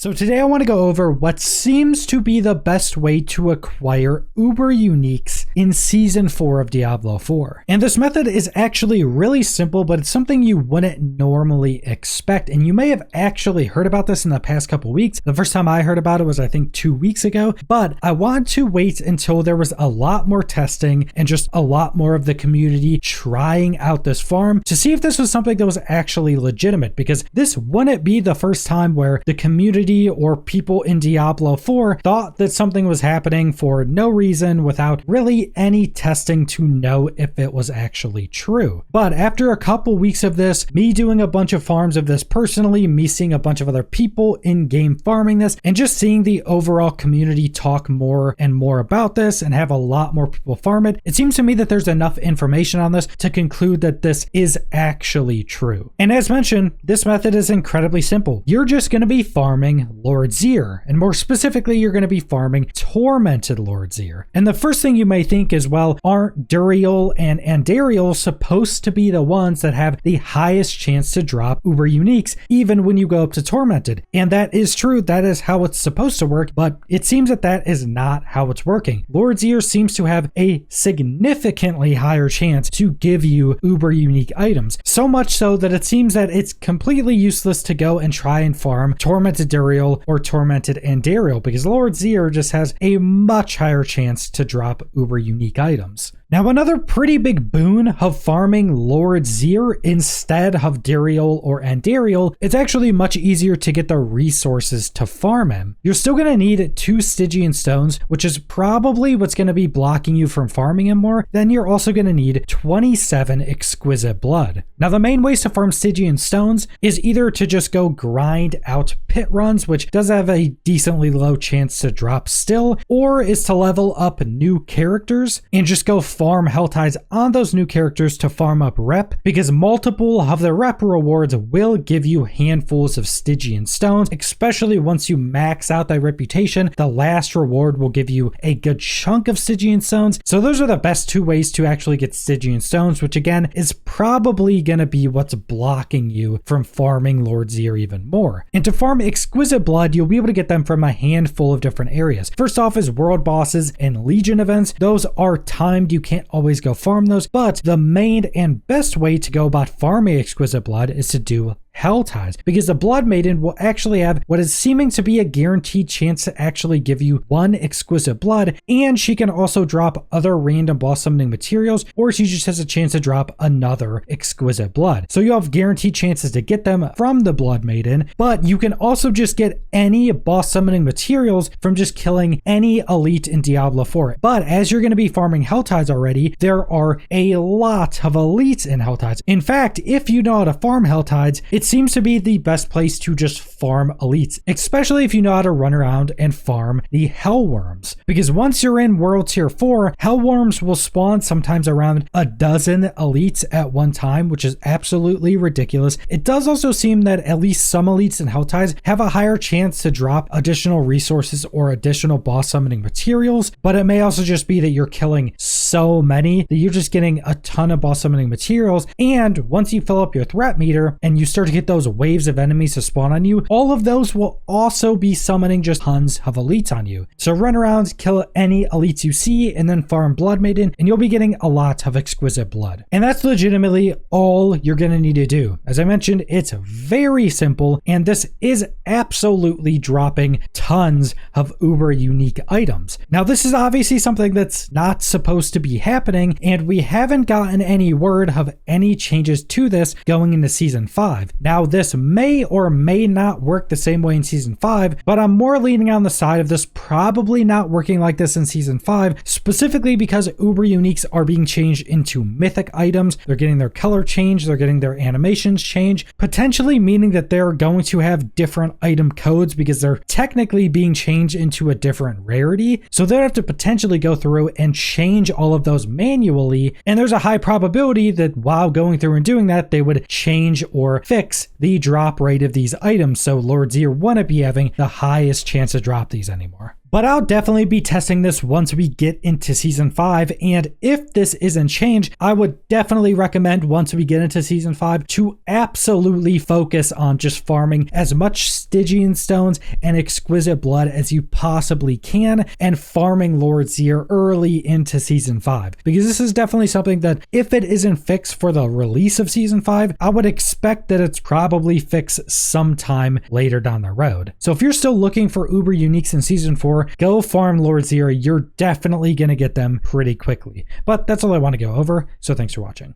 So today I want to go over what seems to be the best way to acquire Uber Uniques in Season 4 of Diablo 4. And this method is actually really simple, but it's something you wouldn't normally expect. And you may have actually heard about this in the past couple weeks. The first time I heard about it was I think 2 weeks ago, but I want to wait until there was a lot more testing and just a lot more of the community trying out this farm to see if this was something that was actually legitimate, because this wouldn't be the first time where the community or people in Diablo 4 thought that something was happening for no reason without really any testing to know if it was actually true. But after a couple weeks of this, me doing a bunch of farms of this personally, me seeing a bunch of other people in-game farming this, and just seeing the overall community talk more and more about this and have a lot more people farm it, it seems to me that there's enough information on this to conclude that this is actually true. And as mentioned, this method is incredibly simple. You're just going to be farming Lord Zir, and more specifically, you're going to be farming tormented Lord Zir. And the first thing you may think is, well, aren't Duriel and Andariel supposed to be the ones that have the highest chance to drop Uber Uniques, even when you go up to tormented? And that is true, that is how it's supposed to work, but it seems that that is not how it's working. Lord Zir seems to have a significantly higher chance to give you Uber Unique items, so much so that it seems that it's completely useless to go and try and farm tormented Duriel or tormented Andariel, because Lord Zir just has a much higher chance to drop Uber Unique items. Now, another pretty big boon of farming Lord Zir instead of Duriel or Andariel, it's actually much easier to get the resources to farm him. You're still going to need 2 Stygian stones, which is probably what's going to be blocking you from farming him more. Then you're also going to need 27 exquisite blood. Now, the main ways to farm Stygian stones is either to just go grind out pit runs, which does have a decently low chance to drop still, or is to level up new characters and just go farm hell tides on those new characters to farm up rep, because multiple of the rep rewards will give you handfuls of Stygian stones, especially once you max out that reputation. The last reward will give you a good chunk of Stygian stones. So those are the best 2 ways to actually get Stygian stones, which again is probably going to be what's blocking you from farming Lord Zir even more. And to farm exquisite blood, you'll be able to get them from a handful of different areas. First off is world bosses and legion events. Those are timed, you can't always go farm those, but the main and best way to go about farming exquisite blood is to do hell tides, because the blood maiden will actually have what is seeming to be a guaranteed chance to actually give you 1 exquisite blood, and she can also drop other random boss summoning materials, or she just has a chance to drop another exquisite blood. So you have guaranteed chances to get them from the blood maiden, but you can also just get any boss summoning materials from just killing any elite in Diablo 4. But as you're going to be farming hell tides already, there are a lot of elites in hell tides. In fact, if you know how to farm hell tides, it seems to be the best place to just farm elites, especially if you know how to run around and farm the hellworms, because once you're in world tier 4, hellworms will spawn sometimes around a dozen elites at one time, which is absolutely ridiculous. It does also seem that at least some elites in hell tides have a higher chance to drop additional resources or additional boss summoning materials, but it may also just be that you're killing so many that you're just getting a ton of boss summoning materials, and once you fill up your threat meter and you start to get those waves of enemies to spawn on you, all of those will also be summoning just tons of elites on you. So run around, kill any elites you see, and then farm Blood Maiden, and you'll be getting a lot of exquisite blood. And that's legitimately all you're going to need to do. As I mentioned, it's very simple, and this is absolutely dropping tons of Uber Unique items. Now, this is obviously something that's not supposed to be happening, and we haven't gotten any word of any changes to this going into Season 5. Now, this may or may not work the same way in Season 5, but I'm more leaning on the side of this probably not working like this in Season 5, specifically because Uber Uniques are being changed into mythic items. They're getting their color changed, they're getting their animations changed, potentially meaning that they're going to have different item codes because they're technically being changed into a different rarity. So they'll have to potentially go through and change all of those manually, and there's a high probability that while going through and doing that, they would change or fix the drop rate of these items, so Lord Zir wouldn't be having the highest chance to drop these anymore. But I'll definitely be testing this once we get into Season 5, and if this isn't changed, I would definitely recommend once we get into Season 5 to absolutely focus on just farming as much Stygian stones and exquisite blood as you possibly can, and farming Lord Zir early into Season 5. Because this is definitely something that, if it isn't fixed for the release of Season 5, I would expect that it's probably fixed sometime later down the road. So if you're still looking for Uber Uniques in Season 4, go farm Lord Zir. You're definitely going to get them pretty quickly. But that's all I want to go over, so thanks for watching.